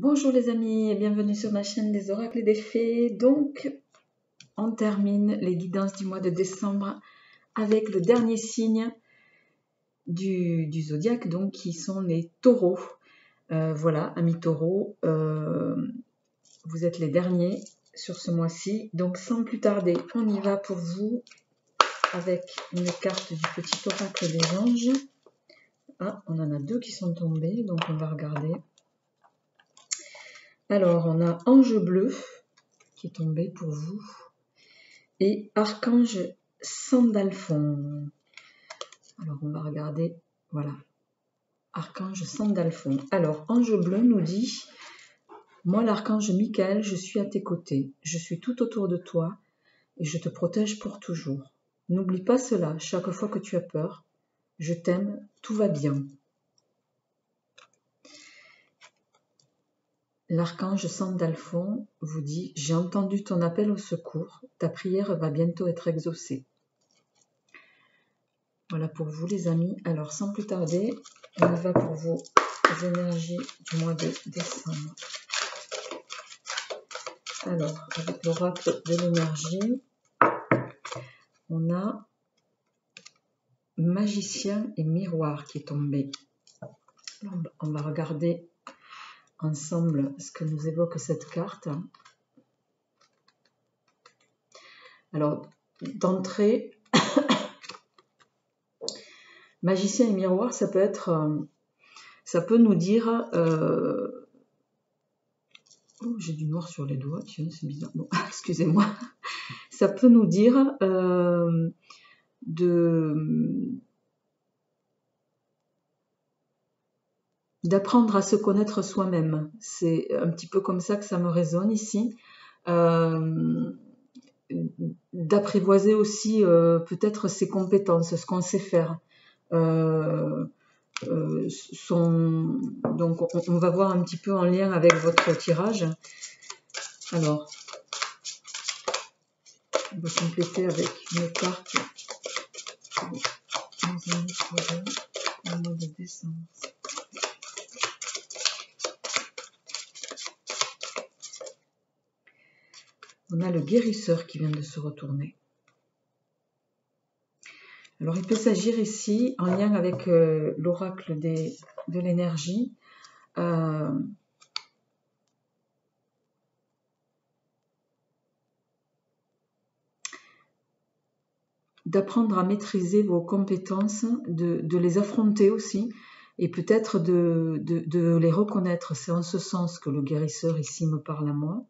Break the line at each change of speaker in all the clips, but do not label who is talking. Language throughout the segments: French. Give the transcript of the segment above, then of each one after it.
Bonjour les amis et bienvenue sur ma chaîne des oracles et des fées. Donc, on termine les guidances du mois de décembre avec le dernier signe du zodiaque, donc qui sont les taureaux. Voilà, amis taureaux, vous êtes les derniers sur ce mois-ci. Donc, sans plus tarder, on y va pour vous avec une carte du petit oracle des anges. Ah, on en a deux qui sont tombés, donc on va regarder. Alors, on a Ange Bleu qui est tombé pour vous et Archange Sandalphon. Alors, on va regarder, voilà, Archange Sandalphon. Alors, Ange Bleu nous dit, moi l'archange Michael, je suis à tes côtés, je suis tout autour de toi et je te protège pour toujours. N'oublie pas cela, chaque fois que tu as peur, je t'aime, tout va bien. L'archange Sandalphon vous dit « J'ai entendu ton appel au secours, ta prière va bientôt être exaucée. » Voilà pour vous les amis. Alors sans plus tarder, on y va pour vos énergies du mois de décembre. Alors, avec l'oracle de l'énergie, on a Magicien et Miroir qui est tombé. On va regarder ensemble ce que nous évoque cette carte. Alors, d'entrée, Magicien et Miroir, ça peut nous dire... Oh, j'ai du noir sur les doigts, tiens, c'est bizarre. Bon, excusez-moi. Ça peut nous dire d'apprendre à se connaître soi-même. C'est un petit peu comme ça que ça me résonne ici. D'apprivoiser aussi peut-être ses compétences, ce qu'on sait faire. Donc on va voir un petit peu en lien avec votre tirage. Alors, on va compléter avec une carte au mois de décembre. On a le guérisseur qui vient de se retourner. Alors, il peut s'agir ici, en lien avec l'oracle de l'énergie, d'apprendre à maîtriser vos compétences, de les affronter aussi, et peut-être de les reconnaître. C'est en ce sens que le guérisseur ici me parle à moi.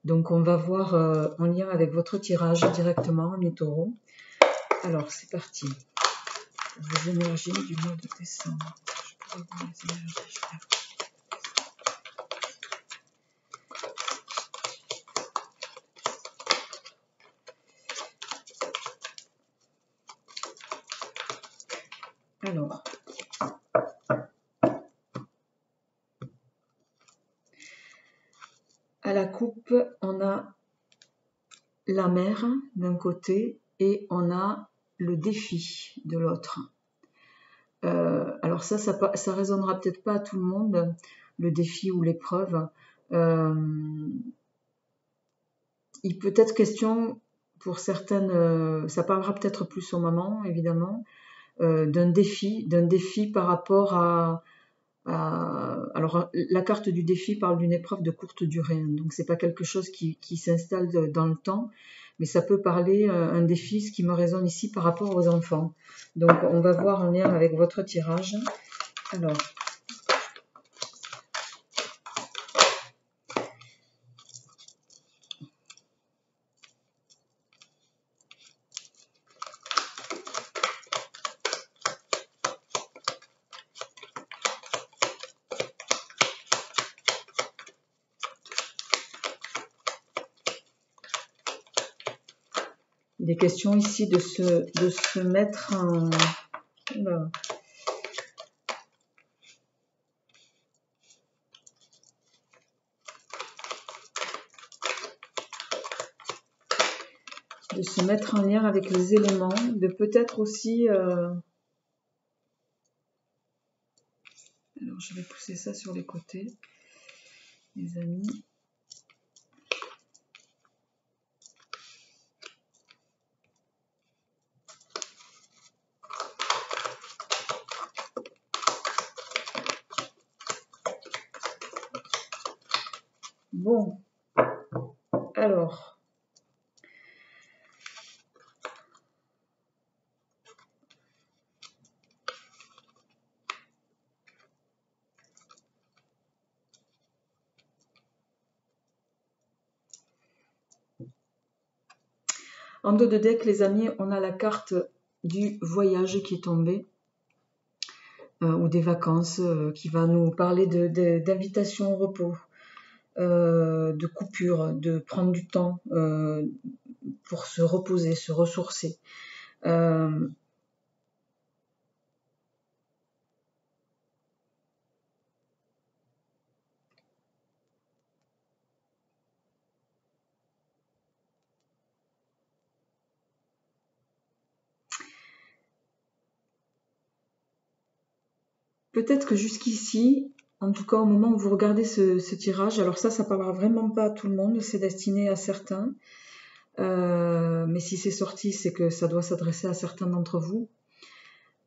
Donc, on va voir en lien avec votre tirage directement, mes taureaux. Alors, c'est parti. Vos énergies du mois de décembre. Je pourrais voir les énergies. Alors, à la coupe, on a la mer d'un côté et on a le défi de l'autre. Alors ça résonnera peut-être pas à tout le monde, le défi ou l'épreuve. Il peut être question pour certaines, ça parlera peut-être plus aux mamans évidemment, d'un défi par rapport à alors la carte du défi parle d'une épreuve de courte durée, donc c'est pas quelque chose qui s'installe dans le temps, mais ça peut parler un défi, ce qui me résonne ici par rapport aux enfants. Donc on va voir en lien avec votre tirage. Alors, il est question ici de se mettre en... Oula. De se mettre en lien avec les éléments, de peut-être aussi... Alors je vais pousser ça sur les côtés. les amis. Bon, alors, en dos de deck, les amis, on a la carte du voyage qui est tombée, ou des vacances, qui va nous parler d'invitation au repos, de coupure, de prendre du temps pour se reposer, se ressourcer. Peut-être que jusqu'ici, en tout cas au moment où vous regardez ce tirage, alors ça parlera vraiment pas à tout le monde, c'est destiné à certains. Mais si c'est sorti, c'est que ça doit s'adresser à certains d'entre vous.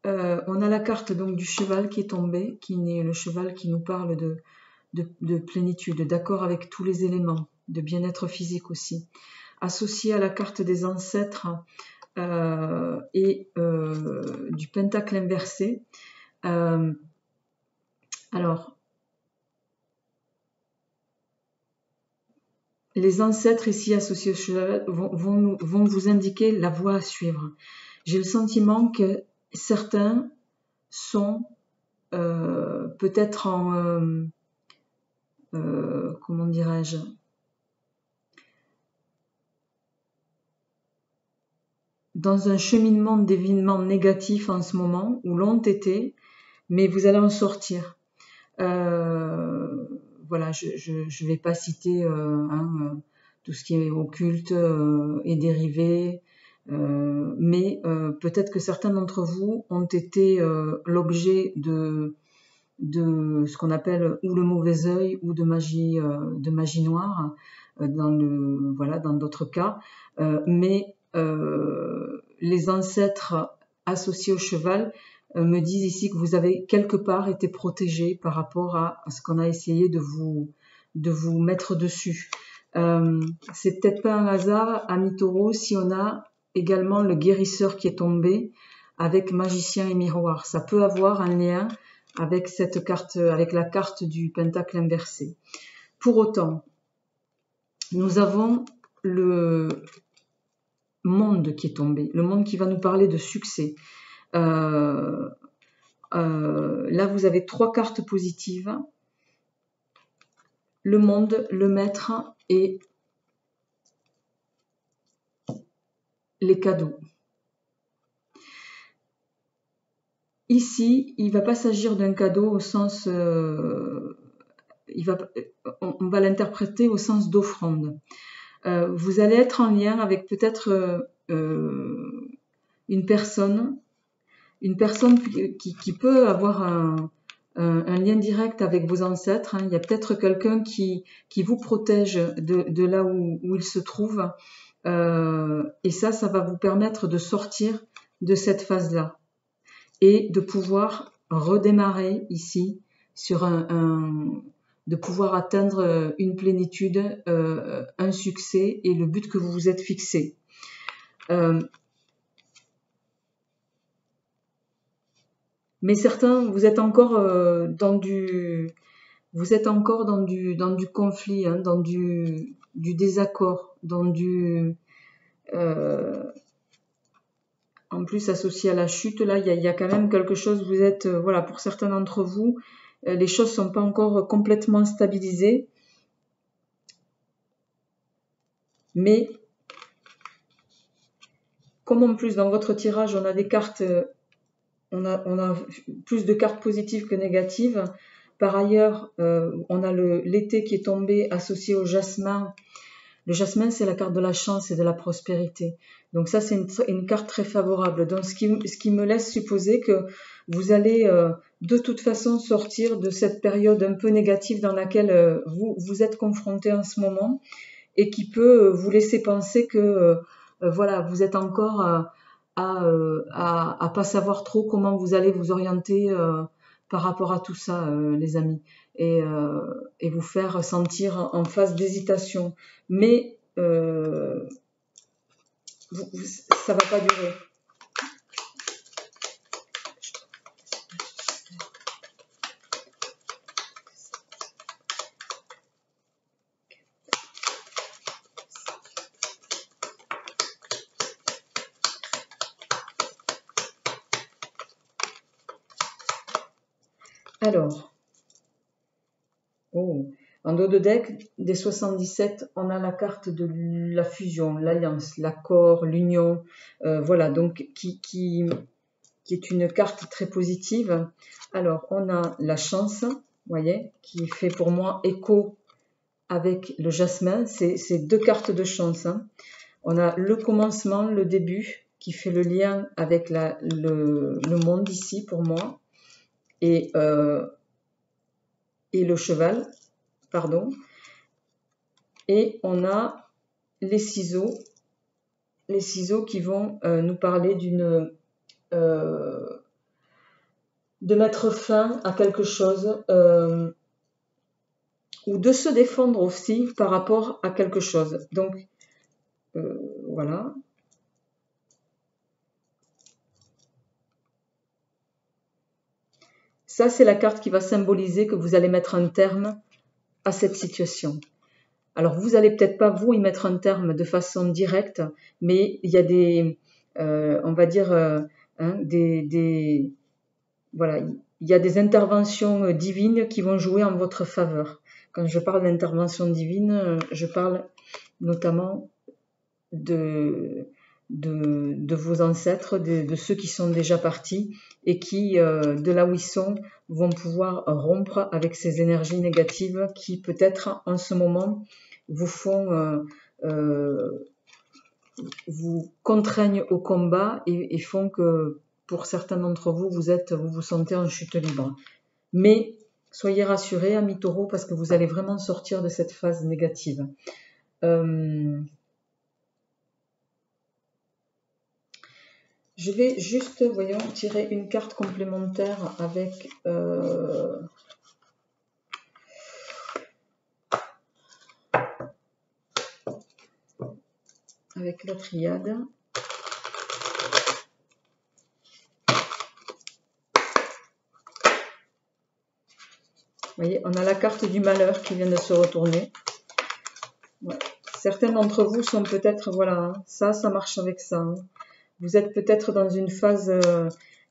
On a la carte donc du cheval qui est tombé, qui est le cheval qui nous parle de plénitude, d'accord avec tous les éléments, de bien-être physique aussi. Associé à la carte des ancêtres et du pentacle inversé. Alors, les ancêtres ici associés au cheval vont vous indiquer la voie à suivre. J'ai le sentiment que certains sont peut-être en... comment dirais-je, dans un cheminement d'événements négatifs en ce moment, ou l'ont été, mais vous allez en sortir. Voilà, je vais pas citer tout ce qui est occulte et dérivé, mais peut-être que certains d'entre vous ont été l'objet de ce qu'on appelle ou le mauvais œil ou de magie noire dans d'autres cas, mais les ancêtres associés au cheval me disent ici que vous avez quelque part été protégé par rapport à ce qu'on a essayé de vous mettre dessus. C'est peut-être pas un hasard, ami Taureau, si on a également le guérisseur qui est tombé avec magicien et miroir. Ça peut avoir un lien avec cette carte, avec la carte du pentacle inversé. Pour autant, nous avons le monde qui est tombé, le monde qui va nous parler de succès. Là, vous avez 3 cartes positives. Le monde, le maître et les cadeaux. Ici, il ne va pas s'agir d'un cadeau au sens... on va l'interpréter au sens d'offrande. Vous allez être en lien avec peut-être une personne qui peut avoir un lien direct avec vos ancêtres. Il y a peut-être quelqu'un qui vous protège de là où il se trouve. Et ça va vous permettre de sortir de cette phase-là et de pouvoir redémarrer ici sur de pouvoir atteindre une plénitude, un succès et le but que vous vous êtes fixé. Mais certains, vous êtes encore dans du conflit, dans du désaccord, dans du en plus associé à la chute. Là, il y a quand même quelque chose. Vous êtes voilà, pour certains d'entre vous, les choses sont pas encore complètement stabilisées, mais comme en plus dans votre tirage on a des cartes, on a plus de cartes positives que négatives. Par ailleurs, on a l'été qui est tombé associé au jasmin. Le jasmin, c'est la carte de la chance et de la prospérité. Donc ça, c'est une carte très favorable. Donc ce qui me laisse supposer que vous allez de toute façon sortir de cette période un peu négative dans laquelle vous êtes confronté en ce moment et qui peut vous laisser penser que voilà, vous êtes encore à pas savoir trop comment vous allez vous orienter par rapport à tout ça, les amis, et vous faire sentir en phase d'hésitation. Mais ça va pas durer. Alors, en dos de deck, des 77, on a la carte de la fusion, l'alliance, l'accord, l'union, voilà, donc qui est une carte très positive. Alors, on a la chance, vous voyez, qui fait pour moi écho avec le jasmin. C'est deux cartes de chance. Hein. On a le commencement, le début, qui fait le lien avec le monde ici pour moi. Et le cheval, pardon. Et on a les ciseaux qui vont nous parler de mettre fin à quelque chose ou de se défendre aussi par rapport à quelque chose. Donc, voilà. Ça, c'est la carte qui va symboliser que vous allez mettre un terme à cette situation. Alors, vous allez peut-être pas, vous, y mettre un terme de façon directe, mais il y a des, on va dire, voilà, il y a des interventions divines qui vont jouer en votre faveur. Quand je parle d'intervention divine, je parle notamment de vos ancêtres, de ceux qui sont déjà partis et qui, de là où ils sont, vont pouvoir rompre avec ces énergies négatives qui, peut-être, en ce moment, vous font, vous contraignent au combat et font que, pour certains d'entre vous, vous vous sentez en chute libre. Mais soyez rassurés, amis taureaux, parce que vous allez vraiment sortir de cette phase négative. Je vais juste, voyons, tirer une carte complémentaire avec la triade. Vous voyez, on a la carte du malheur qui vient de se retourner. Ouais. Certains d'entre vous sont peut-être, voilà, hein, ça marche avec ça. Hein. Vous êtes peut-être dans une phase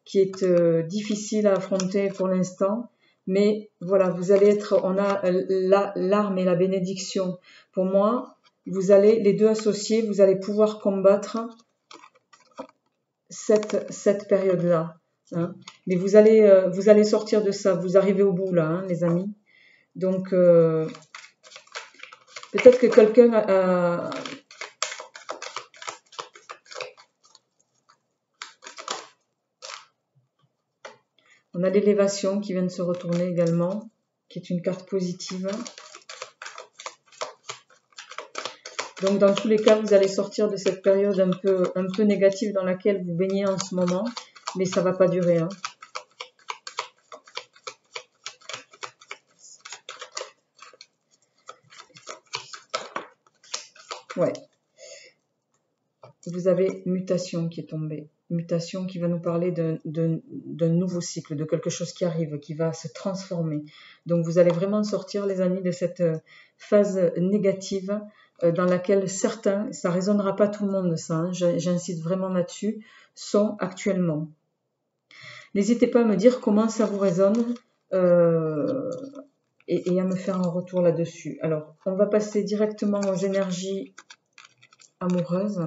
qui est difficile à affronter pour l'instant, mais voilà, vous allez être, on a l'arme et la bénédiction. Pour moi, vous allez, les deux associés, vous allez pouvoir combattre cette période-là. Hein. Mais vous allez sortir de ça, vous arrivez au bout là, hein, les amis. Donc, peut-être que quelqu'un a... On a l'élévation qui vient de se retourner également, qui est une carte positive. Donc, dans tous les cas, vous allez sortir de cette période un peu négative dans laquelle vous baignez en ce moment, mais ça ne va pas durer. Hein. Ouais. Vous avez mutation qui est tombée. Mutation qui va nous parler d'un nouveau cycle, de quelque chose qui arrive, qui va se transformer. Donc vous allez vraiment sortir, les amis, de cette phase négative dans laquelle certains, ça ne résonnera pas tout le monde ça, hein, j'incite vraiment là-dessus, sont actuellement. N'hésitez pas à me dire comment ça vous résonne et à me faire un retour là-dessus. Alors, on va passer directement aux énergies amoureuses.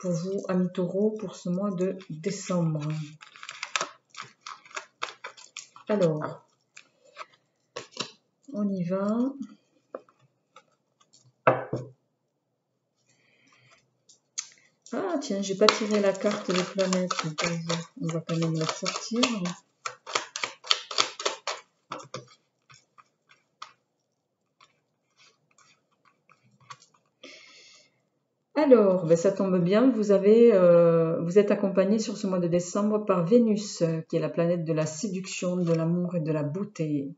Pour vous, amis taureaux, pour ce mois de décembre. Alors, on y va. Ah tiens, j'ai pas tiré la carte des planètes. On va quand même la sortir. Alors, ben ça tombe bien, vous êtes accompagné sur ce mois de décembre par Vénus, qui est la planète de la séduction, de l'amour et de la beauté.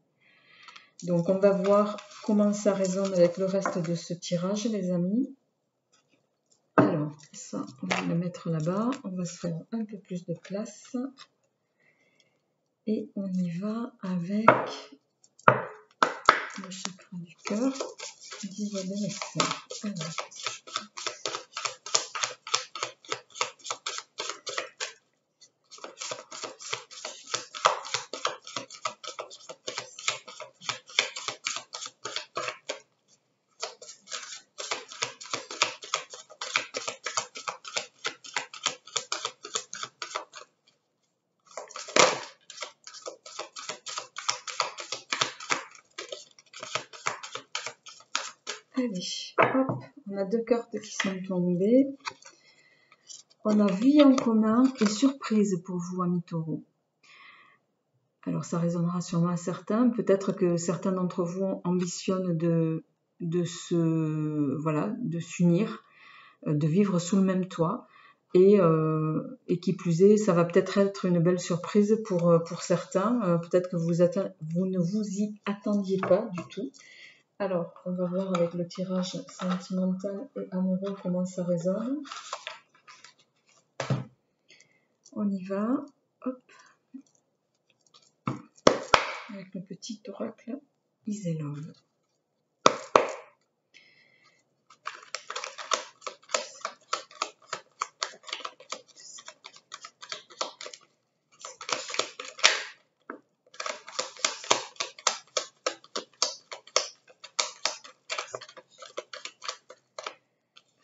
Donc, on va voir comment ça résonne avec le reste de ce tirage, les amis. Alors, ça, on va le mettre là-bas. On va se faire un peu plus de place. Et on y va avec le chakra du cœur, diva de l'essor. Alors, allez, hop, on a deux cartes qui sont tombées. On a vie en commun et surprise pour vous, amis taureaux. Alors, ça résonnera sûrement à certains. Peut-être que certains d'entre vous ambitionnent de s'unir, de vivre sous le même toit. Et qui plus est, ça va peut-être être une belle surprise pour certains. Peut-être que vous ne vous y attendiez pas du tout. Alors, on va voir avec le tirage sentimental et amoureux comment ça résonne. On y va. Hop. Avec le petit oracle Iselove.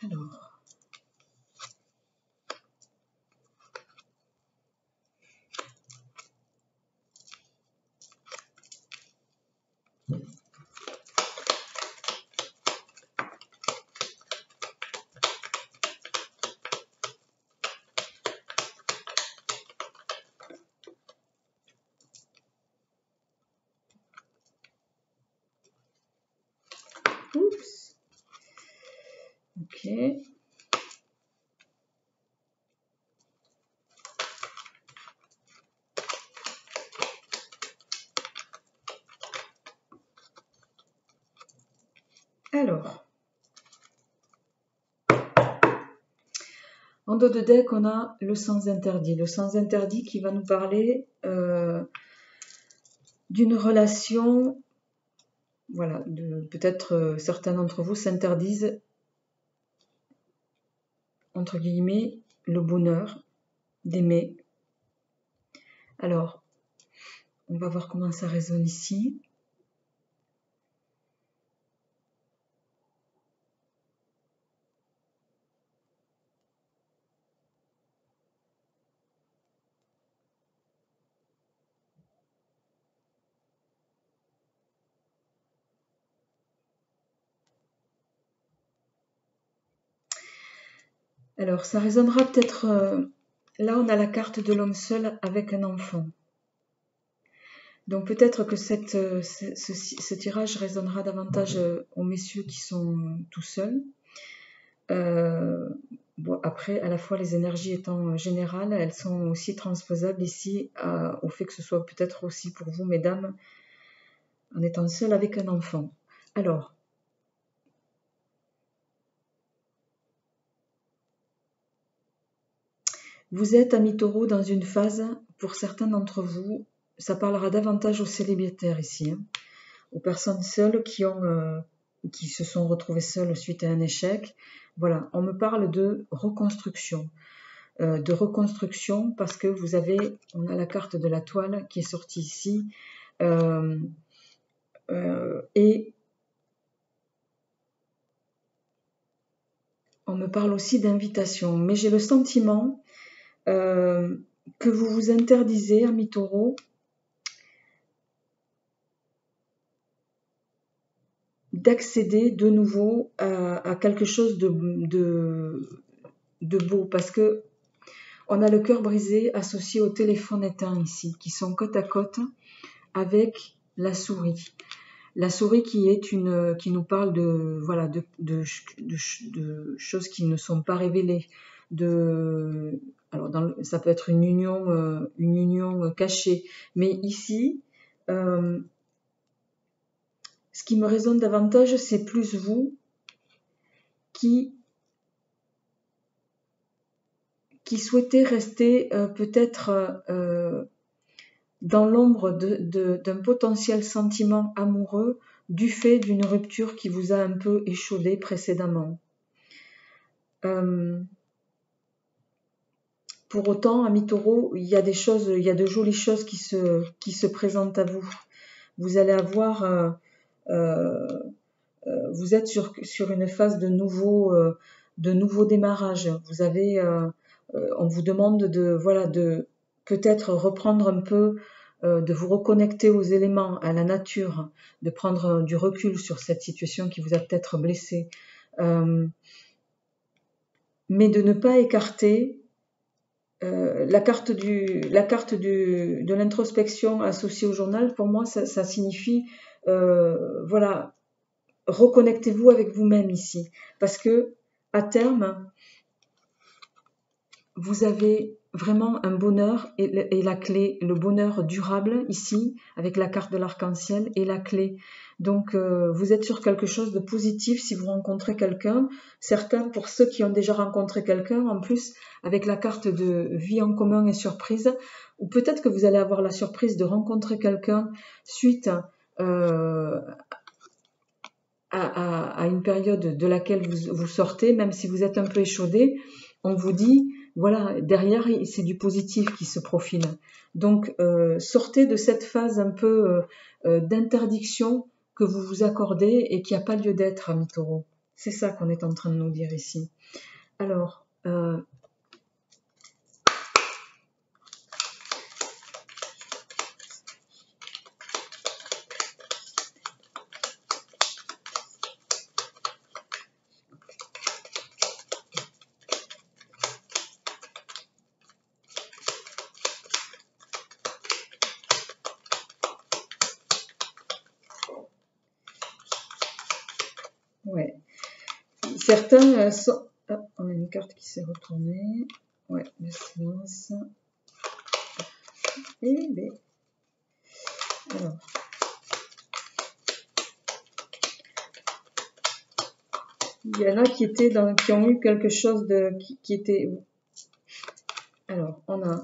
Alors, oups. Ok. Alors, en dos de deck, on a le sens interdit. Le sens interdit qui va nous parler d'une relation, voilà, peut-être certains d'entre vous s'interdisent, entre guillemets, le bonheur d'aimer. Alors, on va voir comment ça résonne ici. Alors, ça résonnera peut-être... là, on a la carte de l'homme seul avec un enfant. Donc, peut-être que ce tirage résonnera davantage aux messieurs qui sont tout seuls. Bon, après, à la fois, les énergies étant générales, elles sont aussi transposables ici au fait que ce soit peut-être aussi pour vous, mesdames, en étant seul avec un enfant. Alors, vous êtes, amis taureaux, dans une phase, pour certains d'entre vous, ça parlera davantage aux célibataires ici, hein, aux personnes seules qui se sont retrouvées seules suite à un échec. Voilà, on me parle de reconstruction. Parce que on a la carte de la toile qui est sortie ici. Et on me parle aussi d'invitation. Mais j'ai le sentiment que vous vous interdisez, amis taureaux, d'accéder de nouveau à quelque chose de beau, parce que on a le cœur brisé associé au téléphone éteint ici, qui sont côte à côte avec la souris. La souris qui nous parle de voilà de choses qui ne sont pas révélées, alors ça peut être une union cachée, mais ici ce qui me résonne davantage, c'est plus vous qui souhaitez rester peut-être dans l'ombre d'un potentiel sentiment amoureux du fait d'une rupture qui vous a un peu échaudé précédemment. Pour autant, ami Taureau, il y a de jolies choses qui se présentent à vous. Vous allez avoir, vous êtes sur une phase de nouveau démarrage. Vous avez, on vous demande de peut-être reprendre un peu, de vous reconnecter aux éléments, à la nature, de prendre du recul sur cette situation qui vous a peut-être blessé, mais de ne pas écarter la carte de l'introspection associée au journal. Pour moi, ça signifie, voilà, reconnectez-vous avec vous-même ici, parce que à terme, vous avez vraiment un bonheur et la clé, le bonheur durable ici, avec la carte de l'arc-en-ciel et la clé. Donc, vous êtes sur quelque chose de positif si vous rencontrez quelqu'un. Certains, pour ceux qui ont déjà rencontré quelqu'un, en plus, avec la carte de vie en commun et surprise, ou peut-être que vous allez avoir la surprise de rencontrer quelqu'un suite à une période de laquelle vous sortez, même si vous êtes un peu échaudé, on vous dit, voilà, derrière, c'est du positif qui se profile. Donc, sortez de cette phase un peu d'interdiction que vous vous accordez et qui n'a pas lieu d'être, ami Taureau. C'est ça qu'on est en train de nous dire ici. Alors, ouais. Certains sont... Ah, on a une carte qui s'est retournée. Ouais, le silence. Eh bien. Alors. Il y en a qui ont eu quelque chose qui était... Alors, on a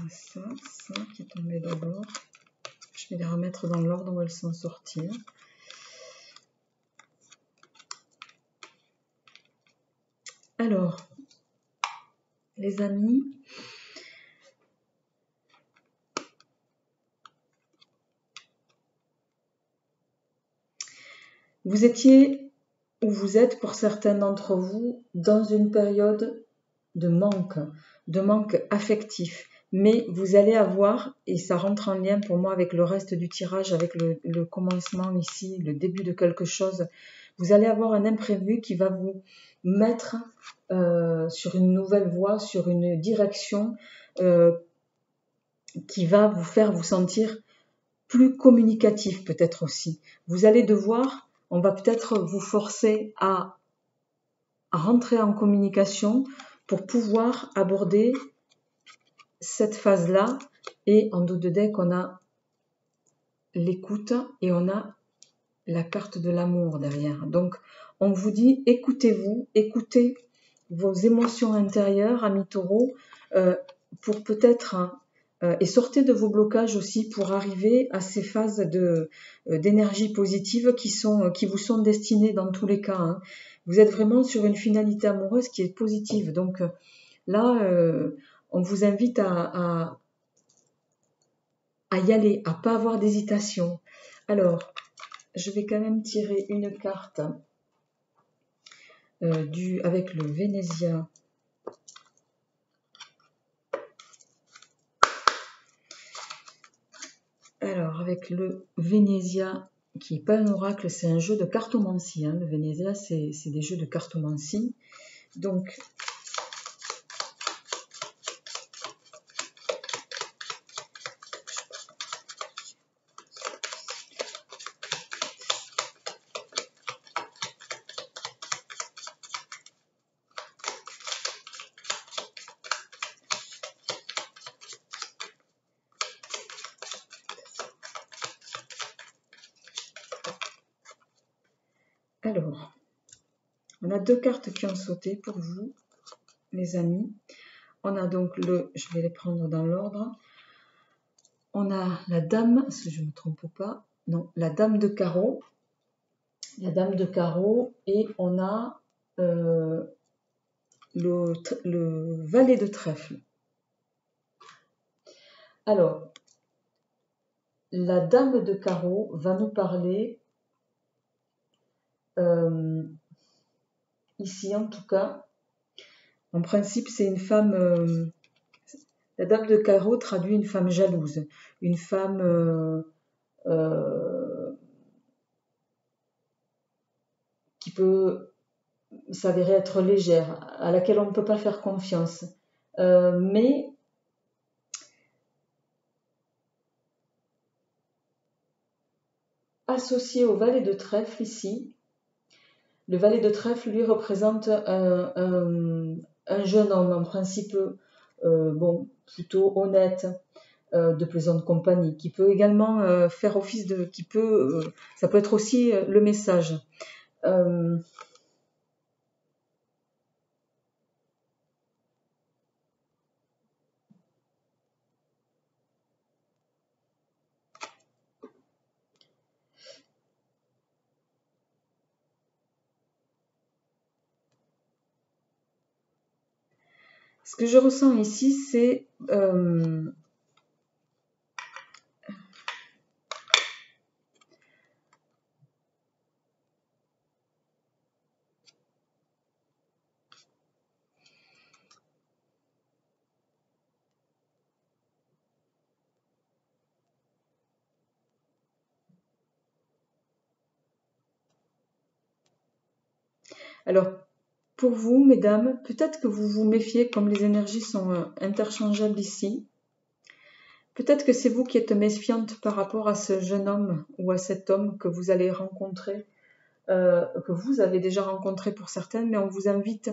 ça qui est tombé d'abord. Je vais les remettre dans l'ordre où elles sont sorties. Alors, les amis, vous étiez, ou vous êtes pour certains d'entre vous, dans une période de manque affectif. Mais vous allez avoir, et ça rentre en lien pour moi avec le reste du tirage, avec le commencement ici, le début de quelque chose, vous allez avoir un imprévu qui va vous mettre sur une nouvelle voie, sur une direction qui va vous faire vous sentir plus communicatif peut-être aussi. Vous allez devoir, on va peut-être vous forcer à rentrer en communication pour pouvoir aborder cette phase-là. Et en dos de deck, on a l'écoute et on a la carte de l'amour derrière. Donc, on vous dit, écoutez-vous, écoutez vos émotions intérieures, amis Taureau, pour peut-être, et sortez de vos blocages aussi pour arriver à ces phases d'énergie positive qui vous sont destinées dans tous les cas. Hein. Vous êtes vraiment sur une finalité amoureuse qui est positive. Donc là, on vous invite à y aller, à pas avoir d'hésitation. Alors, je vais quand même tirer une carte avec le Vénésia. Alors, avec le Vénésia qui n'est pas un oracle, c'est un jeu de cartomancie. Hein. Le Venezia, c'est des jeux de cartomancie. Donc, alors, on a 2 cartes qui ont sauté pour vous, les amis. On a donc je vais les prendre dans l'ordre. On a la dame, si je ne me trompe pas, non, la dame de carreau. La dame de carreau et on a le valet de trèfle. Alors, la dame de carreau va nous parler, ici en tout cas, en principe c'est une femme, la dame de carreau traduit une femme jalouse, une femme qui peut s'avérer être légère, à laquelle on ne peut pas faire confiance. Mais associé au valet de trèfle ici, le valet de trèfle lui représente un jeune homme en principe bon, plutôt honnête, de plaisante compagnie, qui peut également faire office de, ça peut être aussi le message. Ce que je ressens ici, c'est alors, pour vous, mesdames, peut-être que vous vous méfiez, comme les énergies sont interchangeables ici. Peut-être que c'est vous qui êtes méfiante par rapport à ce jeune homme ou à cet homme que vous allez rencontrer, que vous avez déjà rencontré pour certaines, mais on vous invite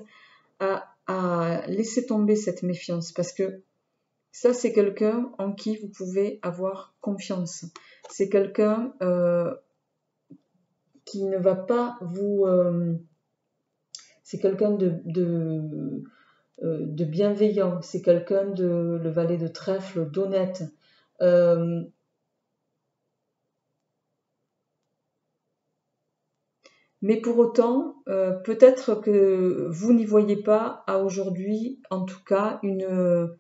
à laisser tomber cette méfiance parce que ça, c'est quelqu'un en qui vous pouvez avoir confiance. C'est quelqu'un qui ne va pas vous... c'est quelqu'un de bienveillant, c'est quelqu'un le valet de trèfle, d'honnête. Mais pour autant, peut-être que vous n'y voyez pas à aujourd'hui, en tout cas, une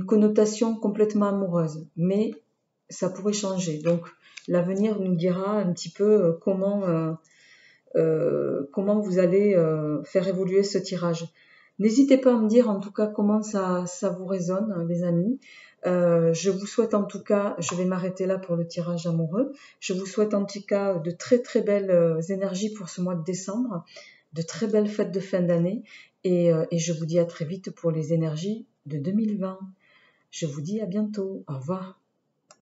connotation complètement amoureuse. Mais ça pourrait changer. Donc, l'avenir nous dira un petit peu comment vous allez faire évoluer ce tirage. N'hésitez pas à me dire en tout cas comment ça vous résonne, les amis. Je vous souhaite en tout cas, je vais m'arrêter là pour le tirage amoureux. Je vous souhaite en tout cas de très très belles énergies pour ce mois de décembre, de très belles fêtes de fin d'année et je vous dis à très vite pour les énergies de 2020. Je vous dis à bientôt. Au revoir.